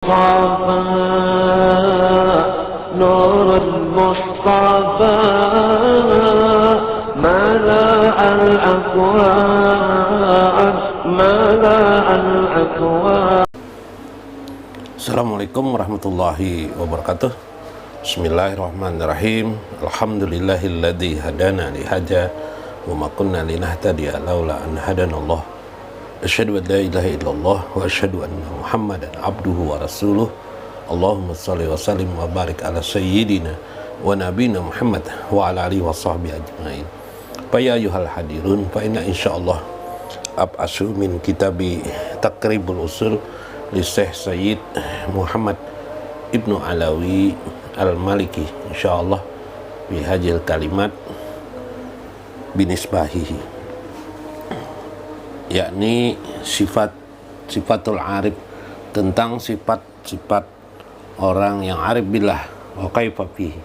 المصطفى نور المصطفى ملأ الأكوان ملأ الأكوان. Assalamualaikum warahmatullahi wabarakatuh. Bismillahirrahmanirrahim. Alhamdulillahilladzi hadana li hadza wa ma kunna linahtadiya laula an hadanallah. Asyhadu an la ilaha illallah wa asyhadu anna Muhammadan abduhu wa rasuluh. Allahumma shalli wa sallim wa barik ala sayyidina wa nabiyina Muhammad wa ala alihi wa sahbihi ajmain. Fa ya ayyuhal hadirun, fa inna insyaallah ab'asu min kitabi Taqribul Usul li Syekh Sayyid Muhammad Ibnu Alawi Al-Maliki insyaallah bi hajil kalimat binisbahihi, yakni sifatul arif, tentang sifat-sifat orang yang arif billah wa kaifa fihi,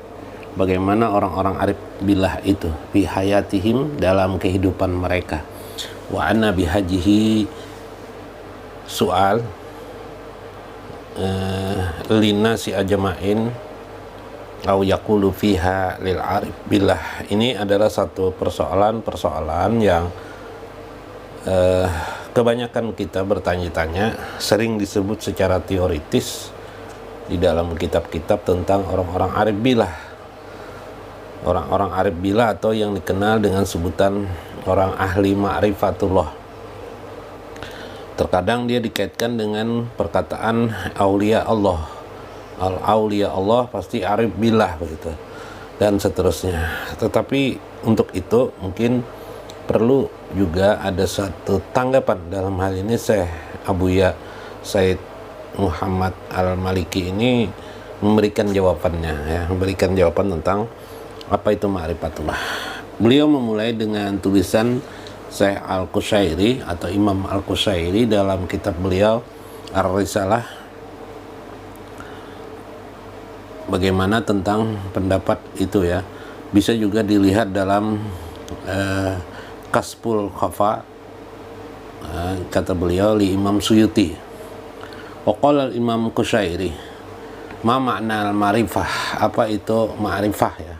bagaimana orang-orang arif billah itu fi hayatihim, dalam kehidupan mereka. Wa anna bihajihi soal linasi ajma'in au yaqulu fiha lil arif billah. Ini adalah satu persoalan yang kebanyakan kita bertanya-tanya, sering disebut secara teoritis di dalam kitab-kitab tentang orang-orang arif billah. Orang-orang arif billah atau yang dikenal dengan sebutan orang ahli ma'rifatullah. Terkadang dia dikaitkan dengan perkataan aulia Allah. Al-aulia Allah pasti arif billah begitu, dan seterusnya. Tetapi untuk itu mungkin perlu juga ada satu tanggapan dalam hal ini. Syekh Abuya Said Muhammad Al-Maliki ini memberikan jawabannya, ya, memberikan jawaban tentang apa itu ma'rifatullah. Beliau memulai dengan tulisan Syekh Al-Qushairi atau Imam Al-Qushairi dalam kitab beliau Ar-Risalah, bagaimana tentang pendapat itu, ya. Bisa juga dilihat dalam Kasful Khafa, kata beliau li Imam Suyuti. Waqala Imam Qushairi, ma makna al-ma'rifah, apa itu ma'rifah, ya.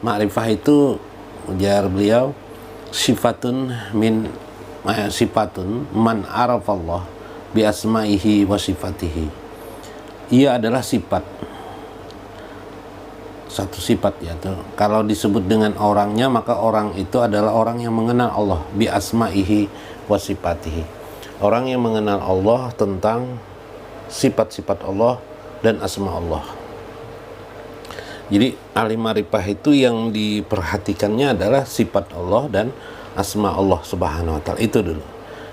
Ma'rifah itu, ujar beliau, sifatun man arafallah bi asma'ihi wa sifatihi. Ia adalah sifat, satu sifat, ya tuh. Kalau disebut dengan orangnya, maka orang itu adalah orang yang mengenal Allah bi asma'ihi wa sifatihi. Orang yang mengenal Allah tentang sifat-sifat Allah dan asma Allah. Jadi ahli ma'rifah itu yang diperhatikannya adalah sifat Allah dan asma Allah subhanahu wa ta'ala. Itu dulu.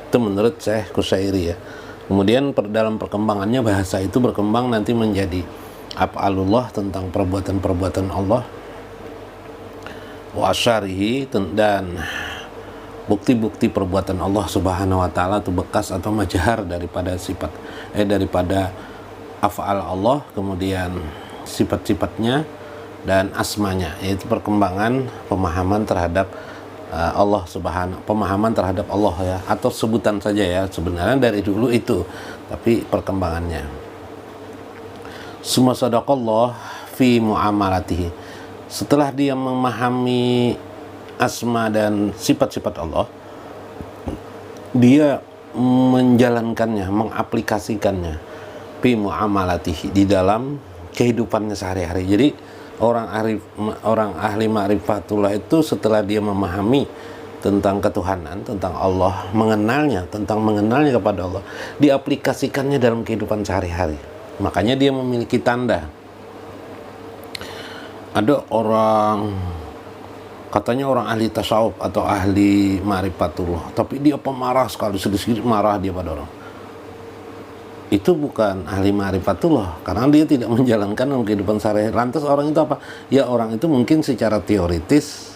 Itu menurut Syekh Qushairi, ya. Kemudian dalam perkembangannya bahasa itu berkembang nanti menjadi af'alullah, tentang perbuatan-perbuatan Allah, wa asyarihi, dan bukti-bukti perbuatan Allah subhanahu wa ta'ala itu bekas atau majhar daripada sifat daripada af'al Allah, kemudian sifat-sifatnya dan asmanya, yaitu perkembangan pemahaman terhadap Allah subhanahu, pemahaman terhadap Allah, ya, atau sebutan saja, ya, sebenarnya dari dulu itu, tapi perkembangannya. Summa sadaqallah fi muamalatihi, setelah dia memahami asma dan sifat-sifat Allah, dia menjalankannya, mengaplikasikannya fi muamalatihi, di dalam kehidupannya sehari-hari. Jadi orang ahli ma'rifatullah itu setelah dia memahami tentang ketuhanan, tentang Allah, mengenalnya kepada Allah, diaplikasikannya dalam kehidupan sehari-hari. Makanya dia memiliki tanda. Ada orang, katanya orang ahli tasawuf atau ahli ma'rifatullah, tapi dia pemarah sekali, sedikit marah dia pada orang. Itu bukan ahli ma'rifatullah, karena dia tidak menjalankan dalam kehidupan sehari-hari. Lantas orang itu apa? Ya, orang itu mungkin secara teoritis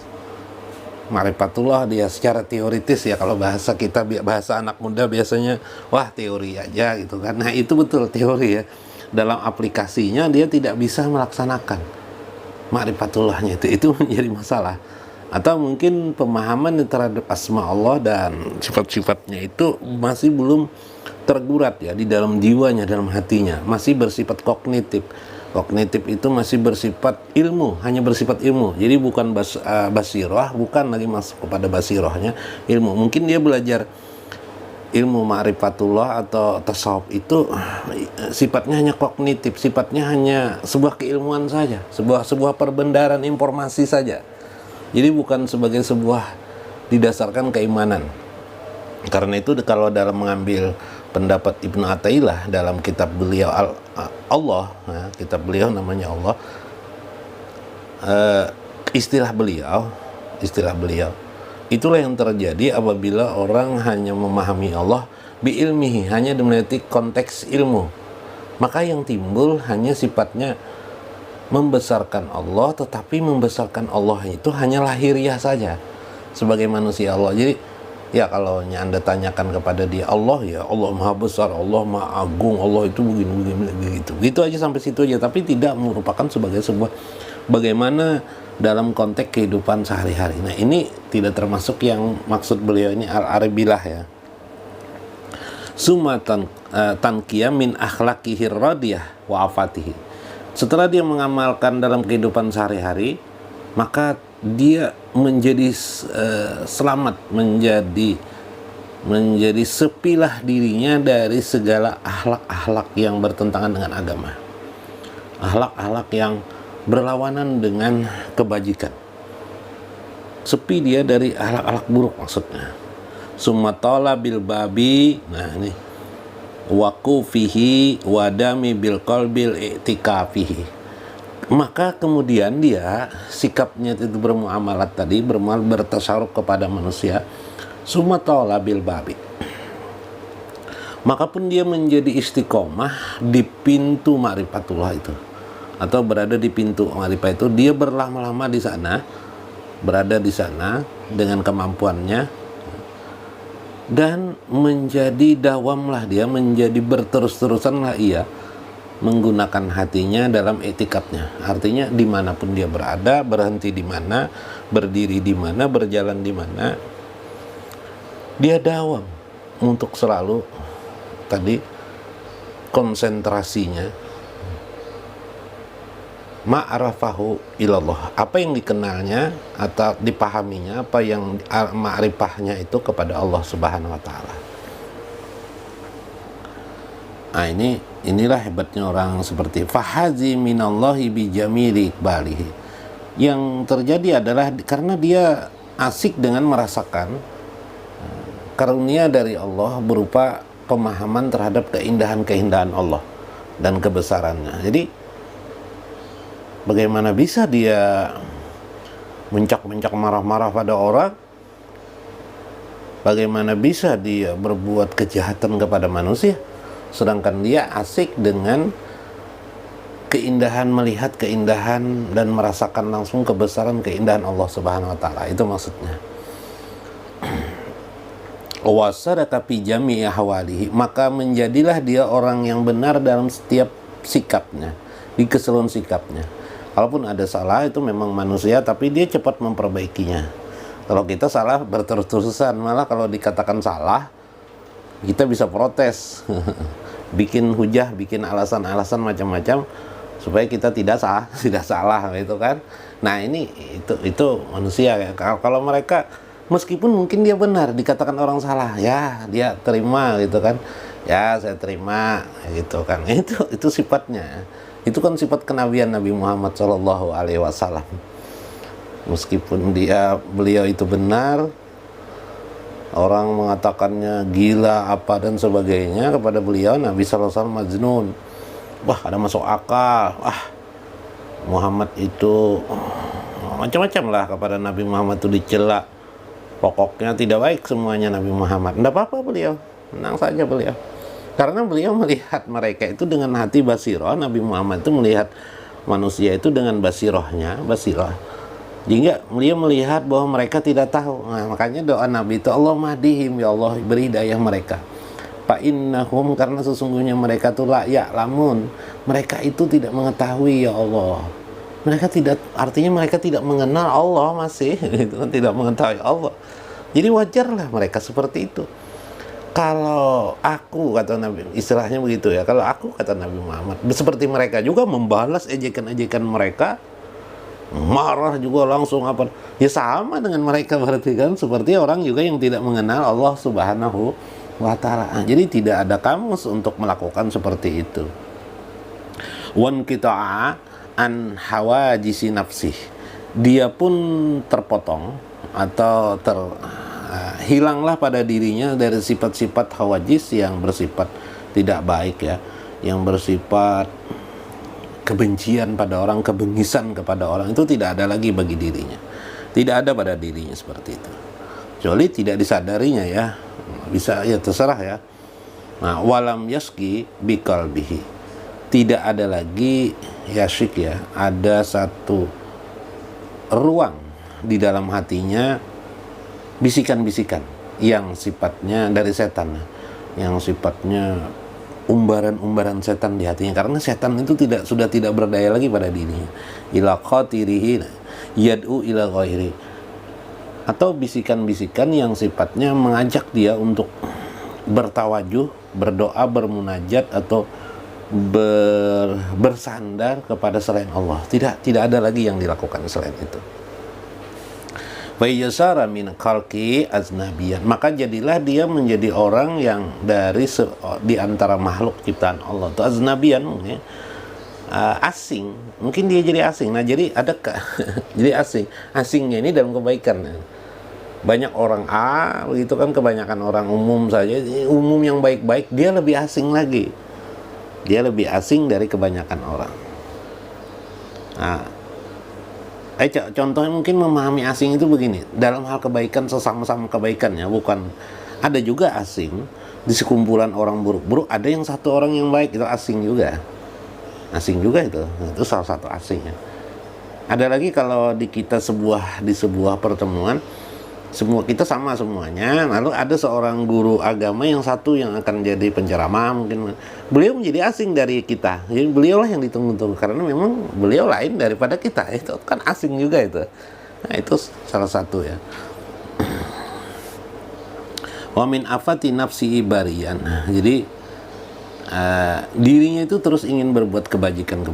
ma'rifatullah, dia secara teoritis, ya, kalau bahasa kita, bahasa anak muda biasanya, wah, teori aja gitu kan. Nah, itu betul teori, ya. Dalam aplikasinya dia tidak bisa melaksanakan ma'rifatullahnya, itu menjadi masalah. Atau mungkin pemahaman terhadap asma Allah dan sifat-sifatnya itu masih belum tergurat ya di dalam jiwanya, dalam hatinya, masih bersifat kognitif. Kognitif itu masih bersifat ilmu, hanya bersifat ilmu. Jadi bukan basirah, bukan lagi masuk kepada basirahnya ilmu. Mungkin dia belajar ilmu ma'rifatullah atau tasawuf itu sifatnya hanya kognitif, sifatnya hanya sebuah keilmuan saja, sebuah perbendaharaan informasi saja. Jadi bukan sebagai sebuah didasarkan keimanan. Karena itu kalau dalam mengambil pendapat Ibnu Athaillah dalam kitab beliau Allah, kitab beliau namanya Allah, istilah beliau itulah yang terjadi apabila orang hanya memahami Allah bi ilmihi, hanya memiliki konteks ilmu, maka yang timbul hanya sifatnya membesarkan Allah, tetapi membesarkan Allah itu hanya lahiriah saja sebagai manusia Allah. Jadi ya kalau Anda tanyakan kepada dia Allah, ya Allah maha besar, Allah maha agung, Allah itu begini begitu. Gitu aja, sampai situ aja, tapi tidak merupakan sebagai sebuah bagaimana dalam konteks kehidupan sehari-hari. Nah, ini tidak termasuk yang maksud beliau ini al-aribilah ya. Sumatan tanqiyah min akhlaqihi radiyah wa afatihi. Setelah dia mengamalkan dalam kehidupan sehari-hari, maka dia menjadi selamat, menjadi sepilah dirinya dari segala akhlak-akhlak yang bertentangan dengan agama, akhlak-akhlak yang berlawanan dengan kebajikan. Sepi dia dari akhlak-akhlak buruk maksudnya. Sumatola bil babi, nah ini waqufihi wadami bil qalbil i'tikafihi. Maka kemudian dia sikapnya itu bermuamalat tadi, bertasarruf kepada manusia, sumatola bil babi, maka pun dia menjadi istiqomah di pintu ma'rifatullah itu, atau berada di pintu ma'rifah itu. Dia berlama-lama di sana, berada di sana dengan kemampuannya, dan menjadi dawamlah dia, menjadi berterus-terusanlah ia menggunakan hatinya dalam etikatnya. Artinya dimanapun dia berada, berhenti di mana, berdiri di mana, berjalan di mana, dia dawam untuk selalu tadi konsentrasinya ma'rafahu ilallah, apa yang dikenalnya atau dipahaminya, apa yang ma'rifahnya itu kepada Allah Subhanahu wa taala. Nah, inilah hebatnya orang seperti fahazi minallahi bijamili iqbalihi. Yang terjadi adalah karena dia asik dengan merasakan karunia dari Allah berupa pemahaman terhadap keindahan-keindahan Allah dan kebesarannya. Jadi bagaimana bisa dia mencak-mencak marah-marah pada orang? Bagaimana bisa dia berbuat kejahatan kepada manusia? Sedangkan dia asik dengan keindahan, melihat keindahan dan merasakan langsung kebesaran keindahan Allah Subhanahu wa taala. Itu maksudnya. Wasadaka fi jami'i ahwalihi, maka menjadilah dia orang yang benar dalam setiap sikapnya, di keseluruhan sikapnya. Kalaupun ada salah, itu memang manusia, tapi dia cepat memperbaikinya. Kalau kita salah berterus-terusan, malah kalau dikatakan salah kita bisa protes. Bikin hujah, bikin alasan-alasan macam-macam supaya kita tidak salah gitu kan. Nah, itu manusia ya. Kalau mereka meskipun mungkin dia benar, dikatakan orang salah, ya dia terima gitu kan. Ya, saya terima gitu kan. Itu sifatnya. Itu kan sifat kenabian Nabi Muhammad SAW. Meskipun beliau itu benar, orang mengatakannya gila apa dan sebagainya kepada beliau, Nabi SAW majnun. Wah, ada masuk akal. Muhammad itu macam-macam lah kepada Nabi Muhammad itu dicela. Pokoknya tidak baik semuanya Nabi Muhammad. Tidak apa-apa beliau, tenang saja beliau. Karena beliau melihat mereka itu dengan hati basirah. Nabi Muhammad itu melihat manusia itu dengan basirah. Jika beliau melihat bahwa mereka tidak tahu, nah, makanya doa Nabi itu Allah mahdihim, ya Allah beri hidayah mereka. Fa innahum, karena sesungguhnya mereka itu la ya'lamun, mereka itu tidak mengetahui ya Allah. Artinya mereka tidak mengenal Allah masih, itu kan tidak mengetahui Allah. Jadi wajarlah mereka seperti itu. Kalau aku, kata Nabi, istilahnya begitu ya, kalau aku, kata Nabi Muhammad, seperti mereka juga membalas ejekan-ejekan mereka, marah juga langsung apa, ya sama dengan mereka berarti kan, seperti orang juga yang tidak mengenal Allah Subhanahu wa Ta'ala. Jadi tidak ada kamus untuk melakukan seperti itu. Wan qita'a an hawajisi nafsih, dia pun terpotong atau hilanglah pada dirinya dari sifat-sifat hawajis yang bersifat tidak baik ya, yang bersifat kebencian pada orang, kebengisan kepada orang, itu tidak ada lagi bagi dirinya, tidak ada pada dirinya seperti itu, kecuali tidak disadarinya ya, bisa ya terserah ya. Nah, walam yaski biqalbihi, tidak ada lagi yasyik ya, ada satu ruang di dalam hatinya bisikan-bisikan yang sifatnya dari setan, yang sifatnya umbaran-umbaran setan di hatinya, karena setan itu sudah tidak berdaya lagi pada dirinya. Ila qatirihi yad'u ila ghairi, atau bisikan-bisikan yang sifatnya mengajak dia untuk bertawajuh, berdoa, bermunajat atau bersandar kepada selain Allah. Tidak ada lagi yang dilakukan selain itu. Fayyasara min khalqi aznabiyan, maka jadilah dia menjadi orang yang dari di antara makhluk ciptaan Allah itu aznabiyan, mungkin asing, mungkin dia jadi asing. Nah, jadi ada jadi asingnya ini dalam kebaikan. Banyak orang A begitu kan, kebanyakan orang umum saja, umum yang baik-baik, dia lebih asing lagi, dia lebih asing dari kebanyakan orang. Nah, contohnya mungkin memahami asing itu begini, dalam hal kebaikan, sesama-sama kebaikannya, bukan, ada juga asing di sekumpulan orang buruk-buruk, ada yang satu orang yang baik, itu asing juga itu salah satu asingnya. Ada lagi kalau di sebuah pertemuan, semua kita sama semuanya, lalu ada seorang guru agama yang satu yang akan jadi penceramah, mungkin beliau menjadi asing dari kita, jadi beliaulah yang ditunggu-tunggu karena memang beliau lain daripada kita, itu kan asing juga itu. Nah, itu salah satu ya. Wa min afati nafsi ibarian, jadi dirinya itu terus ingin berbuat kebajikan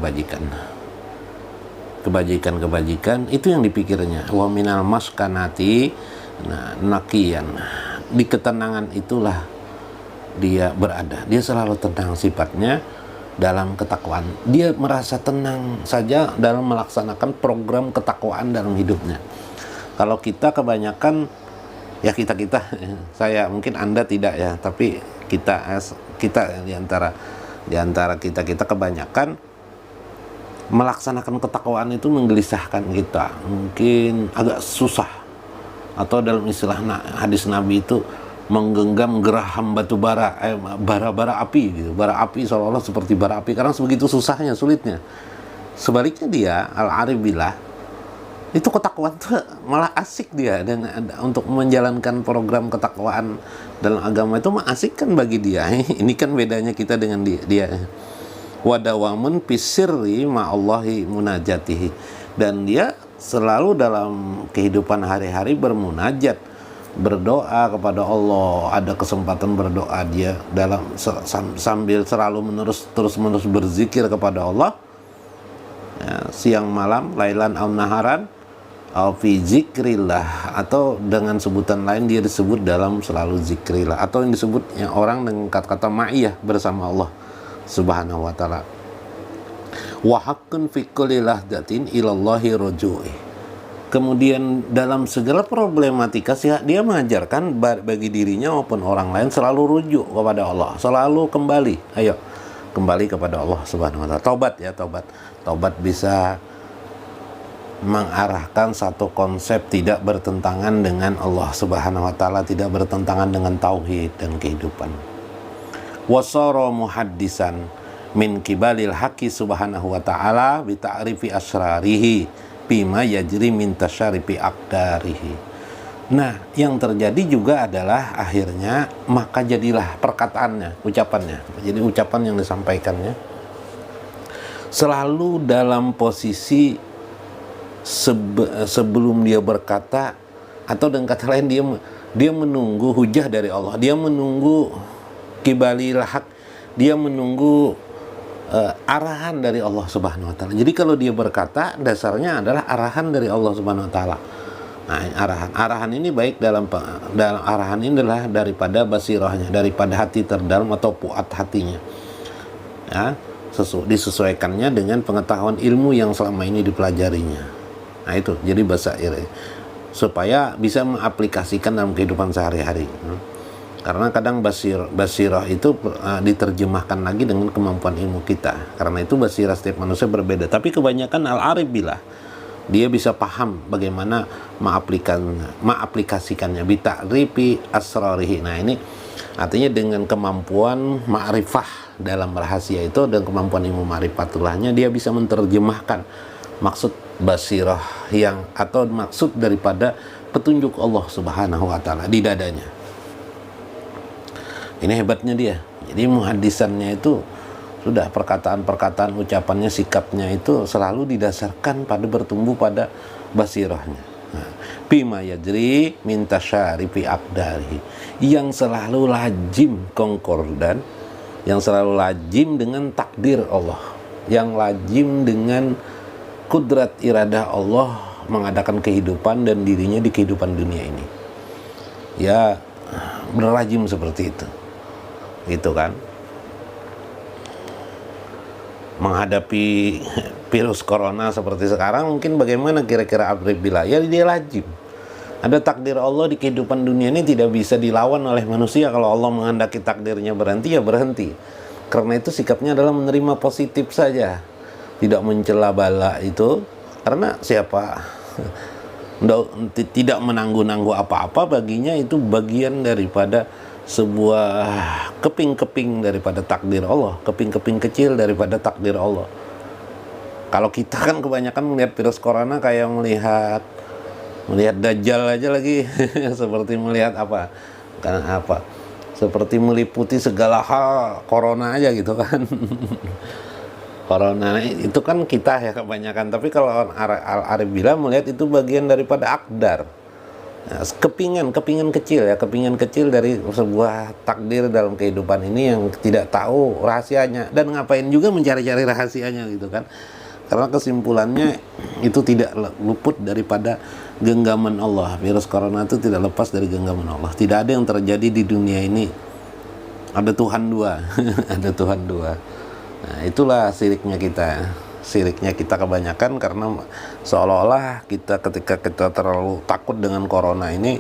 itu yang dipikirnya. Wa minal maskanati nakian, di ketenangan itulah dia berada, dia selalu tenang sifatnya dalam ketakwaan, dia merasa tenang saja dalam melaksanakan program ketakwaan dalam hidupnya. Kalau kita kebanyakan ya, kita saya mungkin Anda tidak ya, tapi kita di antara kita kebanyakan melaksanakan ketakwaan itu menggelisahkan kita, mungkin agak susah. Atau dalam istilah hadis Nabi itu menggenggam geraham batu bara, bara api gitu. Bara api seolah-olah seperti bara api karena sebegitu susahnya, sulitnya. Sebaliknya dia al-arif billah, itu ketakwaan tuh malah asik dia, dan untuk menjalankan program ketakwaan dalam agama itu mah asik kan bagi dia. Ini kan bedanya kita dengan dia. Wadawamun pisirri ma'allahi munajatihi, dan dia selalu dalam kehidupan hari-hari bermunajat, berdoa kepada Allah, ada kesempatan berdoa dia dalam sambil selalu terus-menerus berzikir kepada Allah ya, siang malam, lailan au naharan au fi zikrillah, atau dengan sebutan lain dia disebut dalam selalu zikrillah, atau yang disebutnya orang dengan kata-kata ma'iyah bersama Allah Subhanahu wa ta'ala. Wa haqqun fi kulli lahdatin ilallahi ruju'i, kemudian dalam segala problematika dia mengajarkan bagi dirinya maupun orang lain selalu rujuk kepada Allah, selalu kembali kepada Allah Subhanahu wa ta'ala. Taubat bisa mengarahkan satu konsep tidak bertentangan dengan Allah Subhanahu wa ta'ala, tidak bertentangan dengan tauhid dan kehidupan. Wasara muhaddisan min kibalil haqqi subhanahu wa ta'ala bi ta'rifi asrarihi bima yajri min tasyarifi aqdarihi. Nah, yang terjadi juga adalah akhirnya maka jadilah perkataannya, ucapannya. Jadi ucapan yang disampaikannya selalu dalam posisi sebelum dia berkata, atau dengan kata lain dia menunggu hujah dari Allah, dia menunggu kibalil haq, dia menunggu arahan dari Allah Subhanahu wa taala. Jadi kalau dia berkata, dasarnya adalah arahan dari Allah Subhanahu wa taala. Nah, arahan ini baik dalam arahan ini adalah daripada basirahnya, daripada hati terdalam atau puat hatinya. Ya, disesuaikannya dengan pengetahuan ilmu yang selama ini dipelajarinya. Nah, itu jadi basair, supaya bisa mengaplikasikan dalam kehidupan sehari-hari. Karena kadang basirah itu diterjemahkan lagi dengan kemampuan ilmu kita. Karena itu basirah setiap manusia berbeda. Tapi kebanyakan al-arif bilah, dia bisa paham bagaimana mengaplikasikannya bita'rifi asrarihi. Nah, ini artinya dengan kemampuan ma'rifah dalam rahasia itu dan kemampuan ilmu ma'rifatullahnya, dia bisa menerjemahkan maksud basirah yang atau maksud daripada petunjuk Allah Subhanahu wa taala di dadanya. Ini hebatnya dia. Jadi muhadisannya itu sudah perkataan-perkataan, ucapannya, sikapnya itu selalu didasarkan pada bertumbuh pada basirahnya. Bima yajri min tasyarifi aqdarihi, yang selalu lazim konkordan, yang selalu lazim dengan takdir Allah, yang lazim dengan kudrat iradah Allah mengadakan kehidupan dan dirinya di kehidupan dunia ini. Ya, berlazim seperti itu. Gitu kan. Menghadapi virus corona seperti sekarang, mungkin bagaimana kira-kira Arif bilah? Ya, dia lazim. Ada takdir Allah di kehidupan dunia ini, tidak bisa dilawan oleh manusia. Kalau Allah menghendaki takdirnya berhenti, ya berhenti. Karena itu sikapnya adalah menerima positif saja, tidak mencela bala itu. Karena siapa tidak menangguh-nangguh apa-apa, baginya itu bagian daripada sebuah keping-keping daripada takdir Allah, keping-keping kecil daripada takdir Allah. Kalau kita kan kebanyakan melihat virus corona kayak melihat Dajjal aja lagi seperti melihat apa? Karena apa? Seperti meliputi segala hal corona aja gitu kan. Corona itu kan kita ya kebanyakan, tapi kalau Al-Arif bilah melihat itu bagian daripada akdar. Nah, kepingan kecil dari sebuah takdir dalam kehidupan ini yang tidak tahu rahasianya, dan ngapain juga mencari-cari rahasianya gitu kan. Karena kesimpulannya itu tidak luput daripada genggaman Allah. Virus corona itu tidak lepas dari genggaman Allah. Tidak ada yang terjadi di dunia ini ada Tuhan dua. Ada Tuhan dua. Nah, itulah siriknya kita kebanyakan, karena seolah-olah ketika kita terlalu takut dengan corona ini,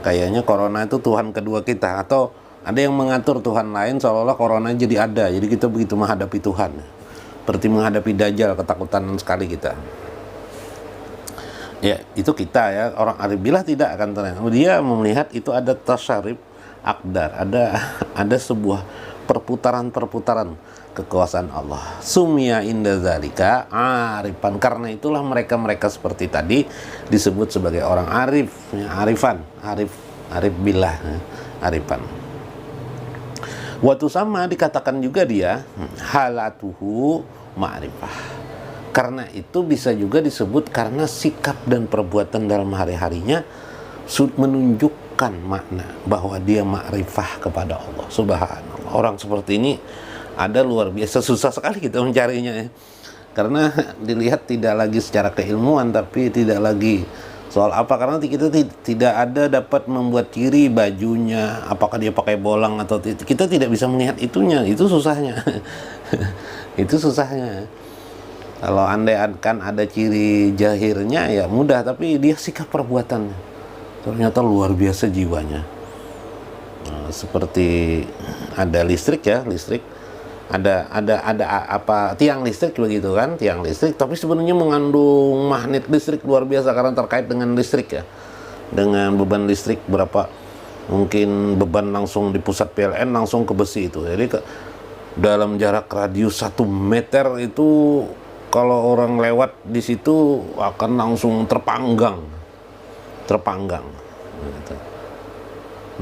kayaknya corona itu Tuhan kedua kita, atau ada yang mengatur Tuhan lain seolah-olah corona jadi ada. Jadi kita begitu menghadapi Tuhan, seperti menghadapi Dajjal, ketakutan sekali kita. Ya, itu kita ya, orang Arif bilah tidak akan terang. Dia melihat itu ada tasyarif akdar, ada sebuah perputaran kekuasaan Allah. Sumya inda zalika arifan, karena itulah mereka seperti tadi disebut sebagai orang arif, arif bilah, arifan. Waktu sama dikatakan juga dia halatuhu ma'rifah. Karena itu bisa juga disebut karena sikap dan perbuatan dalam hari-harinya menunjukkan makna bahwa dia ma'rifah kepada Allah Subhanallah. Orang seperti ini ada luar biasa, susah sekali kita mencarinya ya. Karena dilihat tidak lagi secara keilmuan, tapi tidak lagi soal apa, karena kita tidak ada dapat membuat ciri bajunya, apakah dia pakai bolang atau kita tidak bisa melihat itunya. Itu susahnya. Itu susahnya. Kalau andai kan ada ciri jahirnya ya mudah, tapi dia sikap perbuatannya ternyata luar biasa jiwanya. Nah, seperti ada listrik, ada apa tiang listrik begitu kan, tiang listrik, tapi sebenarnya mengandung magnet listrik luar biasa karena terkait dengan listrik ya, dengan beban listrik berapa, mungkin beban langsung di pusat PLN langsung ke besi itu. Jadi dalam jarak radius 1 meter itu kalau orang lewat di situ akan langsung terpanggang gitu.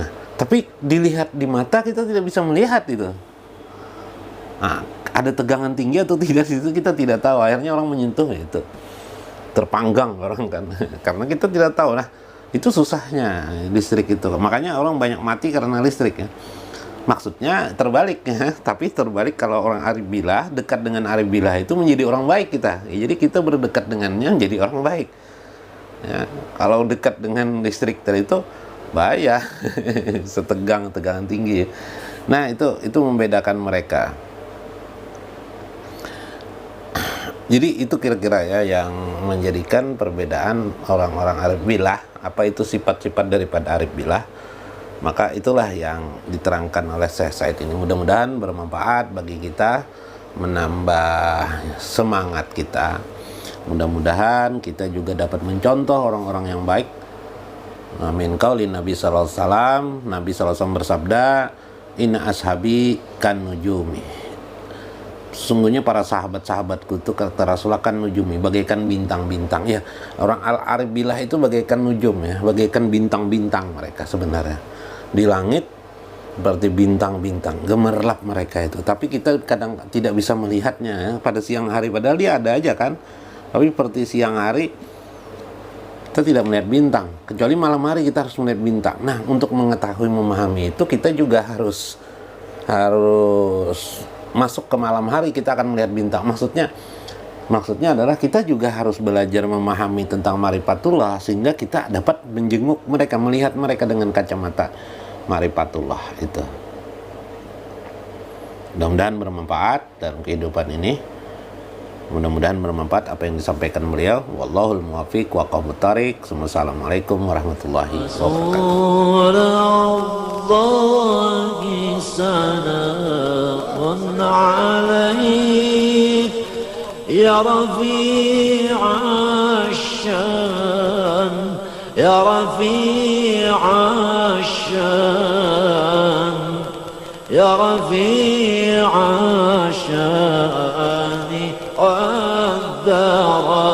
Nah, tapi dilihat di mata kita tidak bisa melihat itu. Nah, ada tegangan tinggi atau tidak di situ kita tidak tahu. Akhirnya orang menyentuh itu terpanggang orang kan. Karena kita tidak tahu. Nah, Itu susahnya listrik itu. Makanya orang banyak mati karena listrik ya. Maksudnya terbalik ya, tapi terbalik kalau orang arif billah, dekat dengan arif billah itu menjadi orang baik kita. Ya, jadi kita berdekat dengannya menjadi orang baik. Ya, kalau dekat dengan listrik tadi itu bahaya, tegangan tinggi. Nah itu membedakan mereka. Jadi itu kira-kira ya yang menjadikan perbedaan orang-orang arif billah. Apa itu sifat-sifat daripada arif billah? Maka itulah yang diterangkan oleh Syekh Said ini. Mudah-mudahan bermanfaat bagi kita, menambah semangat kita. Mudah-mudahan kita juga dapat mencontoh orang-orang yang baik. Min qauli Nabi sallallahu alaihi wasallam, Nabi sallallahu alaihi wasallam bersabda, "Inna ashabi kan nujumi." Sungguhnya para sahabat-sahabatku itu kata Rasulullah kan nujumi, bagaikan bintang-bintang ya. Orang al-arif billah itu bagaikan nujum ya, bagaikan bintang-bintang mereka sebenarnya. Di langit seperti bintang-bintang, gemerlap mereka itu. Tapi kita kadang tidak bisa melihatnya ya, pada siang hari, padahal dia ada aja kan. Tapi seperti siang hari kita tidak melihat bintang, kecuali malam hari kita harus melihat bintang. Nah, untuk mengetahui, memahami itu kita juga harus masuk ke malam hari, kita akan melihat bintang. Maksudnya adalah kita juga harus belajar memahami tentang marifatullah sehingga kita dapat menjenguk mereka, melihat mereka dengan kacamata marifatullah itu. Mudah-mudahan bermanfaat dalam kehidupan ini. Mudah-mudahan bermanfaat apa yang disampaikan beliau. Wallahul muwaffiq wa aqwamut thariq. Assalamualaikum warahmatullahi wabarakatuh. يا رفيع الشان يا رفيع الشان يا رفيع الشان والذرى